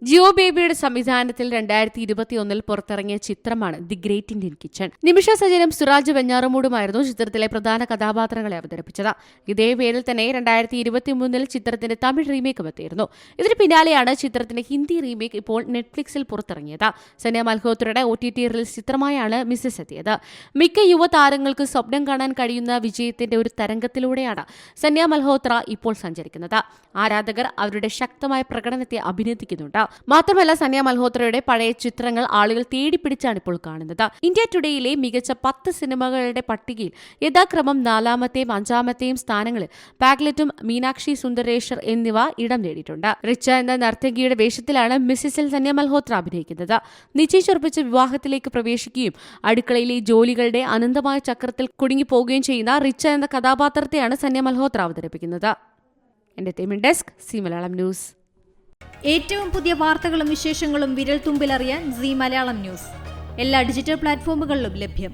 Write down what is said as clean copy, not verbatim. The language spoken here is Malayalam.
ജിയോ ബേബിയുടെ സംവിധാനത്തിൽ 2021 പുറത്തിറങ്ങിയ ചിത്രമാണ് ദി ഗ്രേറ്റ് ഇന്ത്യൻ കിച്ചൺ. നിമിഷ സജനും സുരാജ് വെഞ്ഞാറമൂടുമായിരുന്നു ചിത്രത്തിലെ പ്രധാന കഥാപാത്രങ്ങളെ അവതരിപ്പിച്ചത്. ഇതേ പേരിൽ തന്നെ 2023 ചിത്രത്തിന്റെ തമിഴ് റീമേക്കും എത്തിയിരുന്നു. ഇതിന് പിന്നാലെയാണ് ചിത്രത്തിന്റെ ഹിന്ദി റീമേക്ക് ഇപ്പോൾ നെറ്റ്ഫ്ലിക്സിൽ പുറത്തിറങ്ങിയത്. സന്യ മൽഹോത്രയുടെ OTT റിലീസ് ചിത്രമായാണ് മിസ്സസ് എത്തിയത്. മിക്ക യുവതാരങ്ങൾക്ക് സ്വപ്നം കാണാൻ കഴിയുന്ന വിജയത്തിന്റെ ഒരു തരംഗത്തിലൂടെയാണ് സന്യ മൽഹോത്ര ഇപ്പോൾ സഞ്ചരിക്കുന്നത്. ആരാധകർ അവരുടെ ശക്തമായ പ്രകടനത്തെ അഭിനന്ദിക്കുന്നുണ്ട്. മാത്രമല്ല, സന്യ മൽഹോത്രയുടെ പഴയ ചിത്രങ്ങൾ ആളുകൾ തേടിപ്പിടിച്ചാണ് ഇപ്പോൾ കാണുന്നത്. ഇന്ത്യ ടുഡേയിലെ മികച്ച 10 സിനിമകളുടെ പട്ടികയിൽ യഥാക്രമം 4ാമത്തെയും 5ാമത്തെയും സ്ഥാനങ്ങളിൽ പാഗ്ലെറ്റും മീനാക്ഷി സുന്ദരേശ്വർ എന്നിവ ഇടം നേടിയിട്ടുണ്ട്. റിച്ച എന്ന നർത്തകിയുടെ വേഷത്തിലാണ് മിസ്സിസിൽ സന്യ മൽഹോത്ര അഭിനയിക്കുന്നത്. നിശ്ചയിച്ചുറപ്പിച്ച വിവാഹത്തിലേക്ക് പ്രവേശിക്കുകയും അടുക്കളയിലെ ജോലികളുടെ അനന്തമായ ചക്രത്തിൽ കുടുങ്ങിപ്പോവുകയും ചെയ്യുന്ന റിച്ച എന്ന കഥാപാത്രത്തെയാണ് സന്യ മൽഹോത്ര അവതരിപ്പിക്കുന്നത്. Entertainment desk, C Malayalam news. ഏറ്റവും പുതിയ വാർത്തകളും വിശേഷങ്ങളും വിരൽ തുമ്പിലറിയാൻ സി മലയാളം ന്യൂസ് എല്ലാ ഡിജിറ്റൽ പ്ലാറ്റ്ഫോമുകളിലും ലഭ്യം.